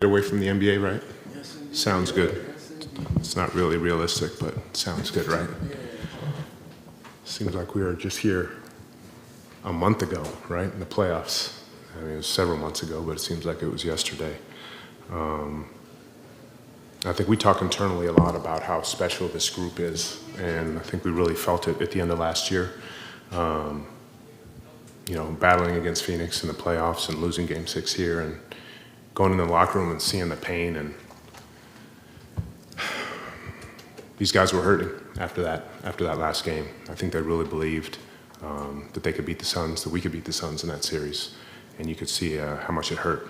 Away from the NBA, right? Yes, Sounds good. It's not really realistic, but sounds good, right? Seems like we were just here a month ago, right, in the playoffs. I mean, it was several months ago, but it seems like it was yesterday. I think we talk internally a lot about how special this group is, and I think we really felt it at the end of last year. Battling against Phoenix in the playoffs and losing Game 6 here, and going in the locker room and seeing the pain, and these guys were hurting after that last game. I think they really believed that they could beat the Suns, that we could beat the Suns in that series, and you could see how much it hurt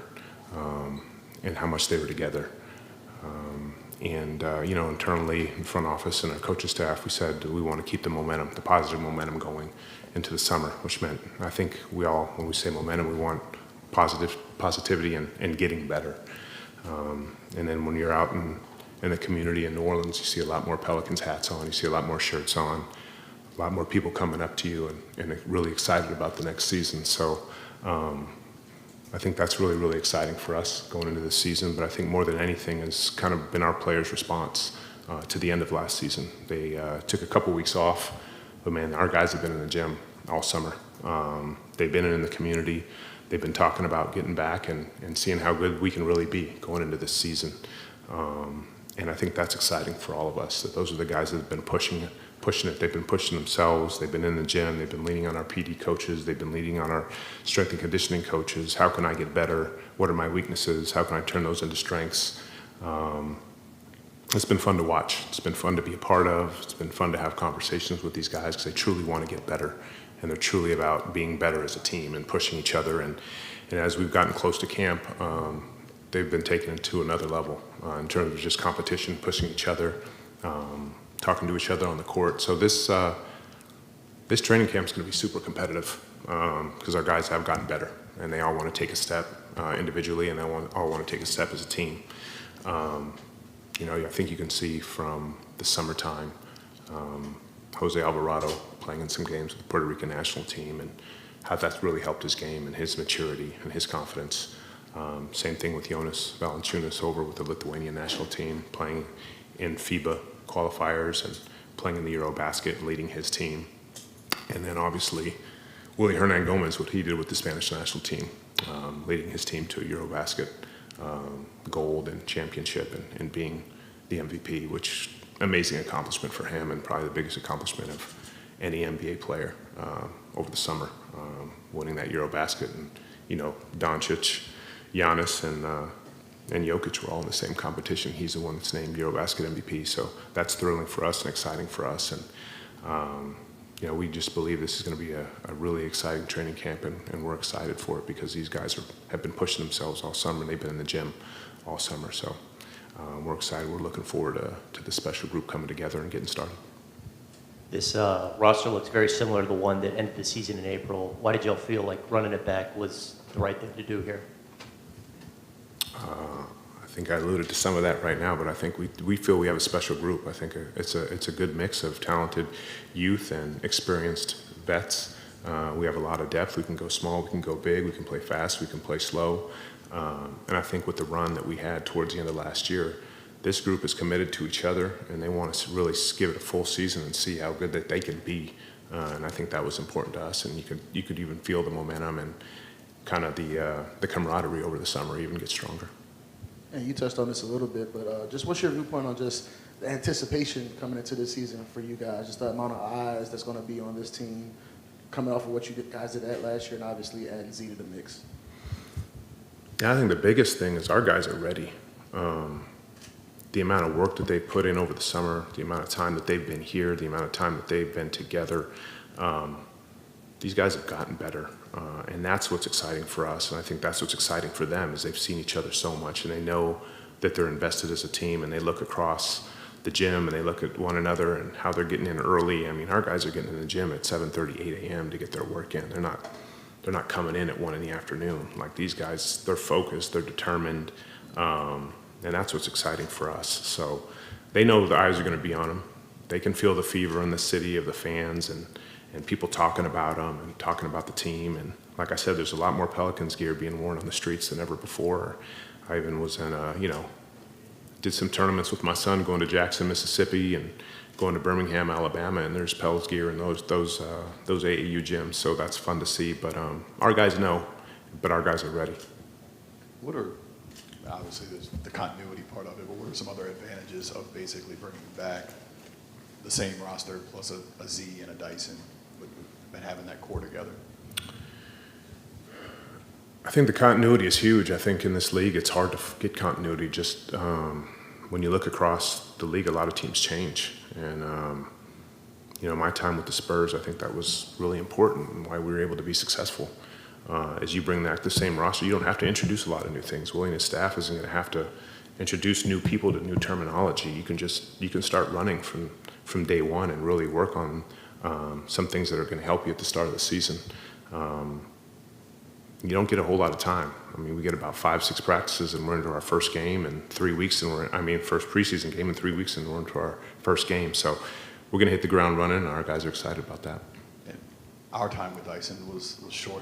and how much they were together. Internally in the front office and our coaching staff, we said we want to keep the momentum, the positive momentum going into the summer, which meant, I think we all, when we say momentum, we want positivity and getting better. And then when you're out in the community in New Orleans, you see a lot more Pelicans hats on, you see a lot more shirts on, a lot more people coming up to you and really excited about the next season. So I think that's really, really exciting for us going into this season. But I think more than anything has kind of been our players' response to the end of last season. They took a couple weeks off, but man, our guys have been in the gym all summer. They've been in the community. They've been talking about getting back and seeing how good we can really be going into this season. And I think that's exciting for all of us, that those are the guys that have been pushing it. They've been pushing themselves. They've been in the gym. They've been leaning on our PD coaches. They've been leaning on our strength and conditioning coaches. How can I get better? What are my weaknesses? How can I turn those into strengths? It's been fun to watch. It's been fun to be a part of. It's been fun to have conversations with these guys because they truly want to get better. And they're truly about being better as a team and pushing each other. And as we've gotten close to camp, they've been taken it to another level in terms of just competition, pushing each other, talking to each other on the court. So this training camp is going to be super competitive because our guys have gotten better, and they all want to take a step individually, and they all want to take a step as a team. I think you can see from the summertime, Jose Alvarado playing in some games with the Puerto Rican national team, and how that's really helped his game and his maturity and his confidence. Same thing with Jonas Valanciunas over with the Lithuanian national team, playing in FIBA qualifiers and playing in the Eurobasket, leading his team. And then obviously Willie Hernan Gomez, what he did with the Spanish national team, leading his team to a Eurobasket gold and championship and being the MVP, which amazing accomplishment for him, and probably the biggest accomplishment of any NBA player over the summer, winning that Eurobasket. And Doncic, Giannis, and Jokic were all in the same competition. He's the one that's named Eurobasket MVP, so that's thrilling for us and exciting for us. And we just believe this is going to be a really exciting training camp, and we're excited for it because these guys have been pushing themselves all summer. They've been in the gym all summer, so we're excited. We're looking forward to this special group coming together and getting started. This roster looks very similar to the one that ended the season in April. Why did y'all feel like running it back was the right thing to do here? I think I alluded to some of that right now, but I think we feel we have a special group. I think it's a good mix of talented youth and experienced vets. We have a lot of depth. We can go small, we can go big, we can play fast, we can play slow. And I think with the run that we had towards the end of last year, this group is committed to each other, and they want to really give it a full season and see how good that they can be. And I think that was important to us, and you could even feel the momentum and kind of the camaraderie over the summer even get stronger. And you touched on this a little bit, but just what's your viewpoint on just the anticipation coming into this season for you guys, just the amount of eyes that's going to be on this team coming off of what you guys did at last year and obviously adding Z to the mix? Yeah, I think the biggest thing is our guys are ready. The amount of work that they put in over the summer, the amount of time that they've been here, the amount of time that they've been together, these guys have gotten better. And that's what's exciting for us, and I think that's what's exciting for them is they've seen each other so much, and they know that they're invested as a team, and they look across the gym and they look at one another and how they're getting in early. I mean, our guys are getting in the gym at 7:30, 8 a.m. to get their work in. They're not coming in at 1 in the afternoon. Like, these guys, they're focused, they're determined, and that's what's exciting for us. So they know the eyes are going to be on them. They can feel the fever in the city of the fans and people talking about them and talking about the team. And like I said, there's a lot more Pelicans gear being worn on the streets than ever before. I even was in, did some tournaments with my son, going to Jackson, Mississippi, and going to Birmingham, Alabama, and there's Pels gear in those AAU gyms. So that's fun to see. But our guys know, but our guys are ready. What are, obviously there's the continuity part of it, but what are some other advantages of basically bringing back the same roster plus a Z and a Dyson, and having that core together? I think the continuity is huge. I think in this league, it's hard to get continuity. Just when you look across the league, a lot of teams change. And, my time with the Spurs, I think that was really important and why we were able to be successful. As you bring back the same roster, you don't have to introduce a lot of new things. Willie and his staff isn't going to have to introduce new people to new terminology. You can start running from day one and really work on some things that are going to help you at the start of the season. You don't get a whole lot of time. I mean, we get about 5-6 practices and we're into our first game in 3 weeks, and first preseason game in 3 weeks, and we're into our first game. So we're going to hit the ground running, and our guys are excited about that. And our time with Dyson was short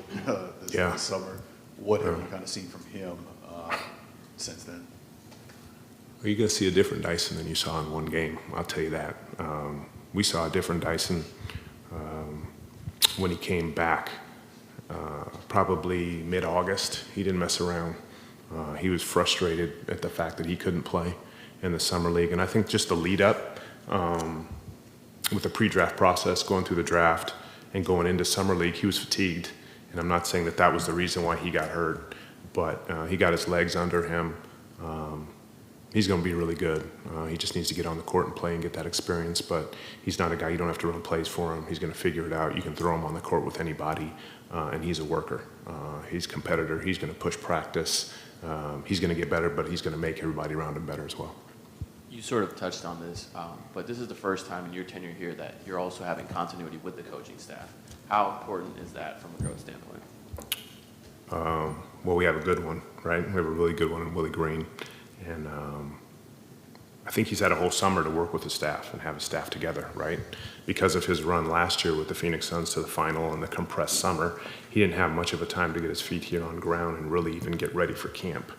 Yeah. this summer. What have you kind of seen from him since then? Well, you're going to see a different Dyson than you saw in one game, I'll tell you that. We saw a different Dyson when he came back. Probably mid-August. He didn't mess around. He was frustrated at the fact that he couldn't play in the summer league. And I think just the lead up with the pre-draft process, going through the draft and going into summer league, he was fatigued. And I'm not saying that was the reason why he got hurt, but he got his legs under him. He's going to be really good. He just needs to get on the court and play and get that experience, but he's not a guy you don't have to run plays for him. He's going to figure it out. You can throw him on the court with anybody, and he's a worker. He's a competitor. He's going to push practice. He's going to get better, but he's going to make everybody around him better as well. You sort of touched on this, but this is the first time in your tenure here that you're also having continuity with the coaching staff. How important is that from a growth standpoint? Well, we have a good one, right? We have a really good one in Willie Green. And I think he's had a whole summer to work with his staff and have his staff together, right? Because of his run last year with the Phoenix Suns to the final and the compressed summer, he didn't have much of a time to get his feet here on ground and really even get ready for camp,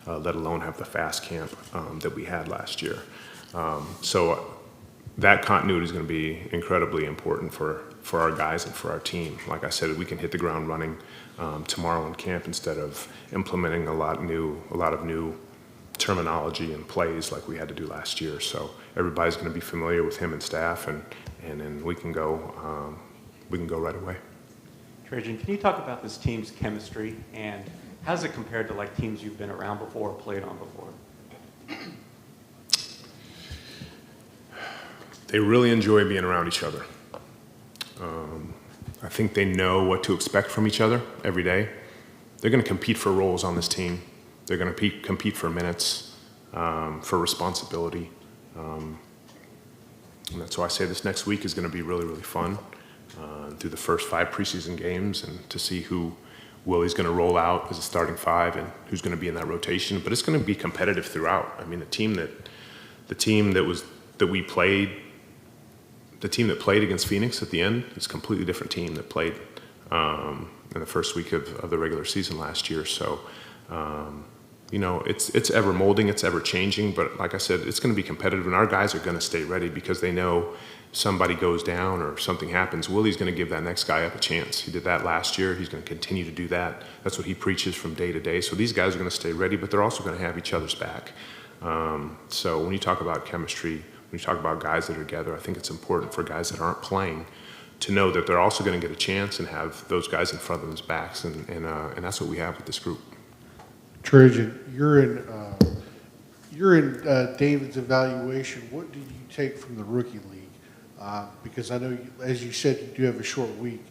let alone have the fast camp that we had last year. So that continuity is going to be incredibly important for our guys and for our team. Like I said, we can hit the ground running tomorrow in camp instead of implementing a lot of new terminology and plays like we had to do last year. So everybody's going to be familiar with him and staff, and then we can go right away. Trajon, can you talk about this team's chemistry and how's it compared to like teams you've been around before or played on before? They really enjoy being around each other. I think they know what to expect from each other every day. They're going to compete for roles on this team. They're going to compete for minutes, for responsibility. And that's why I say this next week is going to be really, really fun through the first 5 preseason games, and to see who Willie's going to roll out as a starting 5 and who's going to be in that rotation. But it's going to be competitive throughout. I mean, the team that played against Phoenix at the end is a completely different team that played in the first week of the regular season last year. So, it's ever molding, it's ever changing, but like I said, it's going to be competitive, and our guys are going to stay ready because they know somebody goes down or something happens, Willie's going to give that next guy up a chance. He did that last year. He's going to continue to do that. That's what he preaches from day to day. So these guys are going to stay ready, but they're also going to have each other's back. So when you talk about chemistry, when you talk about guys that are together, I think it's important for guys that aren't playing to know that they're also going to get a chance and have those guys in front of them's backs, and that's what we have with this group. Trajon, you're in David's evaluation. What did you take from the rookie league? Because I know, as you said, you do have a short week.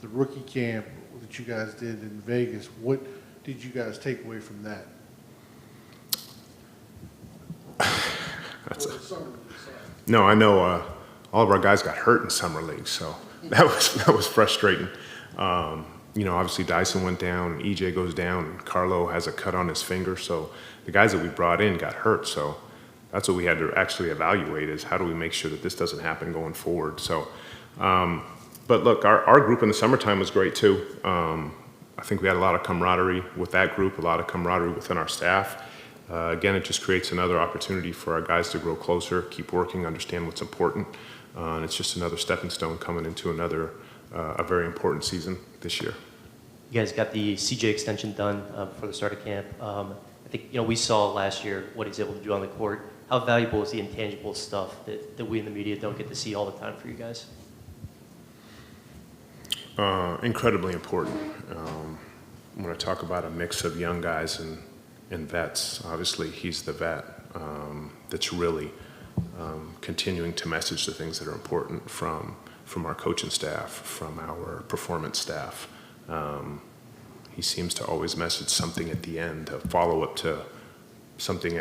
The rookie camp that you guys did in Vegas, what did you guys take away from that? No, I know all of our guys got hurt in summer league, so that was frustrating. Obviously Dyson went down, and EJ goes down, and Carlo has a cut on his finger. So the guys that we brought in got hurt. So that's what we had to actually evaluate, is how do we make sure that this doesn't happen going forward. So, but look, our group in the summertime was great too. I think we had a lot of camaraderie with that group, a lot of camaraderie within our staff. Again, it just creates another opportunity for our guys to grow closer, keep working, understand what's important. And it's just another stepping stone coming into another, a very important season this year. You guys got the CJ extension done before the start of camp. I think, we saw last year what he's able to do on the court. How valuable is the intangible stuff that we in the media don't get to see all the time for you guys? Incredibly important. When I talk about a mix of young guys and vets, obviously he's the vet that's really continuing to message the things that are important from our coaching staff, from our performance staff. He seems to always message something at the end, a follow-up to something.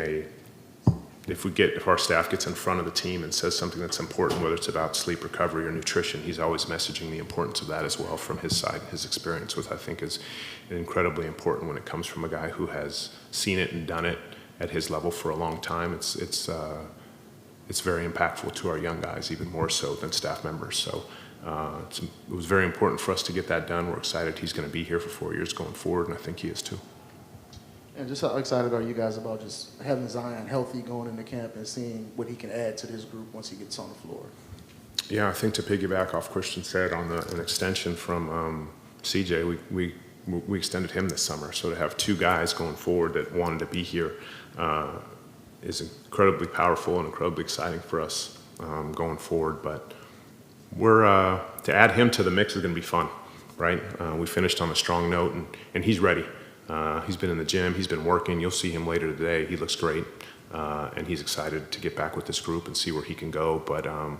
If our staff gets in front of the team and says something that's important, whether it's about sleep, recovery, or nutrition, he's always messaging the importance of that as well from his side, his experience, which I think is incredibly important when it comes from a guy who has seen it and done it at his level for a long time. It's very impactful to our young guys, even more so than staff members. So it was very important for us to get that done. We're excited he's going to be here for 4 years going forward, and I think he is too. And just how excited are you guys about just having Zion healthy going into camp and seeing what he can add to this group once he gets on the floor? Yeah, I think to piggyback off Christian said on an extension from CJ, we extended him this summer. So to have two guys going forward that wanted to be here is incredibly powerful and incredibly exciting for us going forward. But to add him to the mix is going to be fun, right? We finished on a strong note, and he's ready. He's been in the gym, he's been working. You'll see him later today. He looks great, and he's excited to get back with this group and see where he can go. But I'm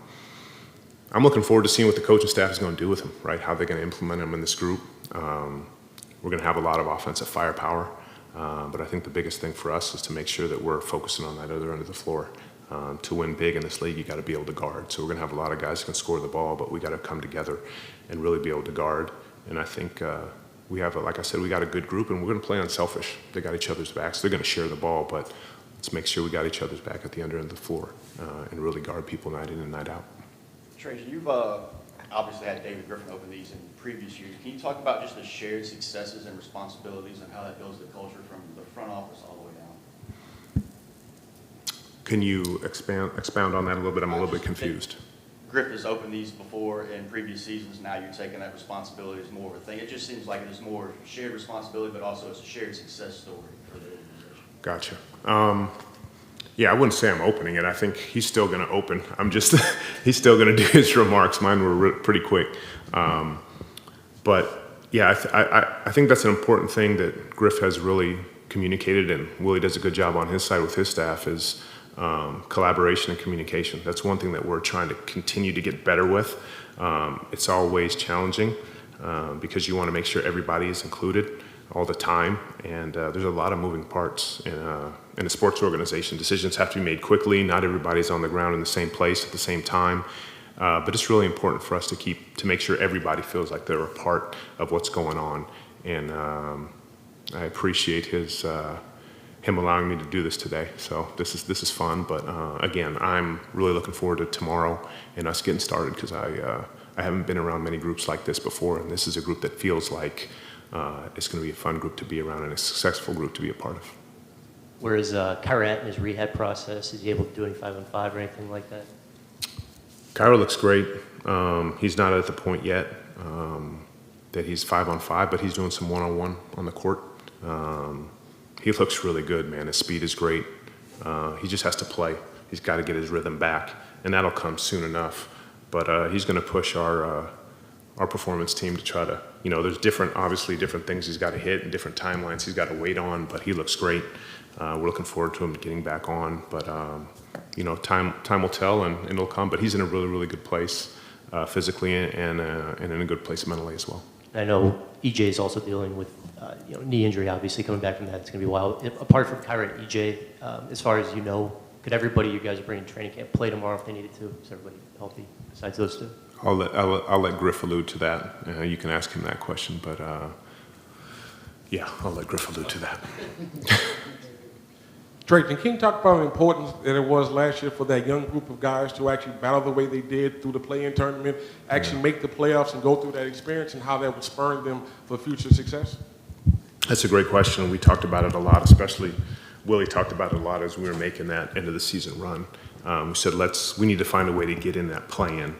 looking forward to seeing what the coaching staff is going to do with him, right? How they're going to implement him in this group. We're going to have a lot of offensive firepower, but I think the biggest thing for us is to make sure that we're focusing on that other end of the floor. To win big in this league, you got to be able to guard. So we're going to have a lot of guys who can score the ball, but we got to come together and really be able to guard. And I think we have, like I said, we got a good group, and we're going to play unselfish. They got each other's backs. They're going to share the ball, but let's make sure we got each other's back at the under end of the floor and really guard people night in and night out. Trajon, you've obviously had David Griffin open these in previous years. Can you talk about just the shared successes and responsibilities and how that builds the culture from the front office all the way down? Can you expound on that a little bit? I'm a little bit confused. Griff has opened these before in previous seasons. Now you're taking that responsibility as more of a thing. It just seems like it's more shared responsibility, but also it's a shared success story for the organization. Gotcha. Yeah, I wouldn't say I'm opening it. I think he's still going to open. He's still going to do his remarks. Mine were pretty quick. But yeah, I think that's an important thing that Griff has really communicated, and Willie does a good job on his side with his staff, is collaboration and communication. That's one thing that we're trying to continue to get better with. It's always challenging because you want to make sure everybody is included all the time, and there's a lot of moving parts in a sports organization. Decisions have to be made quickly. Not everybody's on the ground in the same place at the same time, but it's really important for us to make sure everybody feels like they're a part of what's going on. And I appreciate him allowing me to do this today. So this is fun, but again, I'm really looking forward to tomorrow and us getting started, because I haven't been around many groups like this before, and this is a group that feels like it's going to be a fun group to be around and a successful group to be a part of. Whereas Kyra at in his rehab process, is he able to do any 5-on-5 or anything like that? Kyra looks great. He's not at the point yet that he's 5-on-5, but he's doing some 1-on-1 on the court. He looks really good, man. His speed is great. He just has to play. He's got to get his rhythm back, and that'll come soon enough. But he's going to push our performance team to try to, there's obviously different things he's got to hit and different timelines he's got to wait on, but he looks great. We're looking forward to him getting back on, but time will tell, and it'll come. But he's in a really, really good place physically and in a good place mentally as well. I know EJ is also dealing with knee injury, obviously, coming back from that. It's going to be wild. Apart from Kyra and EJ, as far as you know, could everybody you guys are bringing to training camp play tomorrow if they needed to? Is everybody healthy besides those two? I'll let Griff allude to that. You can ask him that question, but yeah, I'll let Griff allude to that. Trajon, can you talk about the importance that it was last year for that young group of guys to actually battle the way they did through the play-in tournament, actually make the playoffs and go through that experience, and how that would spur them for future success? That's a great question. We talked about it a lot, especially Willie talked about it a lot as we were making that end of the season run. We said, we need to find a way to get in that play-in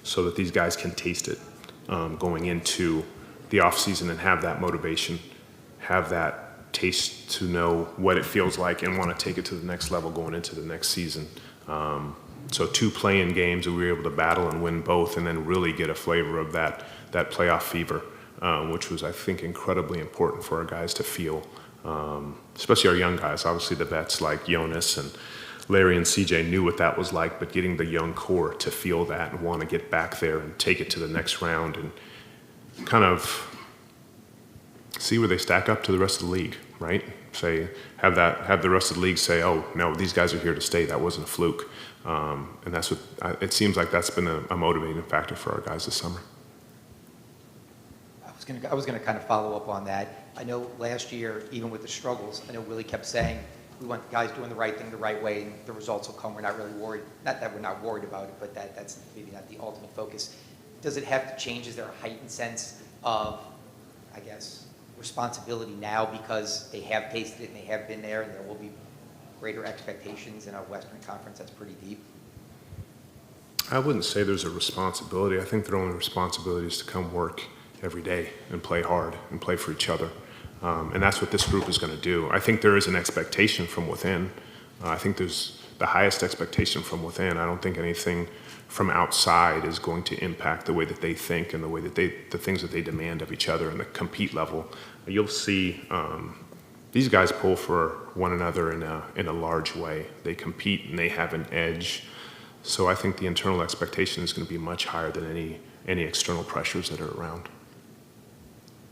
so that these guys can taste it going into the off-season and have that motivation, have that taste to know what it feels like and want to take it to the next level going into the next season. So 2 play-in games that we were able to battle and win both and then really get a flavor of that playoff fever, which was, I think, incredibly important for our guys to feel, especially our young guys. Obviously the vets like Jonas and Larry and CJ knew what that was like, but getting the young core to feel that and want to get back there and take it to the next round and kind of see where they stack up to the rest of the league, right? Have the rest of the league say, oh, no, these guys are here to stay. That wasn't a fluke. And that's what, it seems like that's been a motivating factor for our guys this summer. I was going to kind of follow up on that. I know last year, even with the struggles, I know Willie kept saying, we want guys doing the right thing the right way, and the results will come. We're not really worried. Not that we're not worried about it, but that's maybe not the ultimate focus. Does it have to change? Is there a heightened sense of, I guess, responsibility now because they have tasted it and they have been there, and there will be greater expectations in a Western Conference that's pretty deep? I wouldn't say there's a responsibility. I think their only responsibility is to come work every day and play hard and play for each other. And that's what this group is going to do. I think there is an expectation from within. I think there's the highest expectation from within. I don't think anything from outside is going to impact the way that they think and the way that the things that they demand of each other and the compete level. You'll see these guys pull for one another in a large way. They compete and they have an edge. So I think the internal expectation is going to be much higher than any external pressures that are around.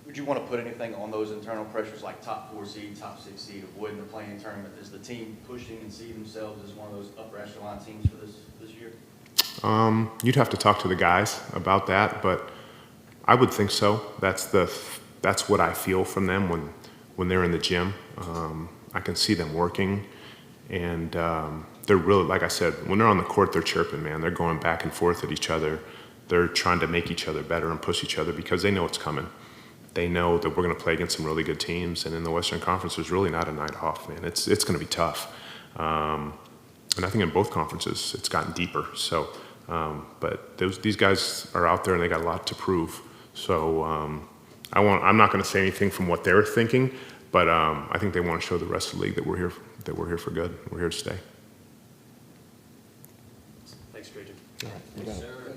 Would you want to put anything on those internal pressures like top 4 seed, top 6 seed, avoiding the play-in tournament? Is the team pushing and see themselves as one of those upper echelon teams for this year? You'd have to talk to the guys about that, but I would think so. That's what I feel from them when they're in the gym. I can see them working, and they're really, like I said, when they're on the court, they're chirping, man. They're going back and forth at each other. They're trying to make each other better and push each other because they know it's coming. They know that we're going to play against some really good teams, and in the Western Conference, there's really not a night off, man. It's going to be tough, and I think in both conferences, it's gotten deeper. So, but these guys are out there, and they got a lot to prove. So, I'm not going to say anything from what they're thinking, but I think they want to show the rest of the league that we're here for good. We're here to stay. Thanks, Trajon. All right, you got it.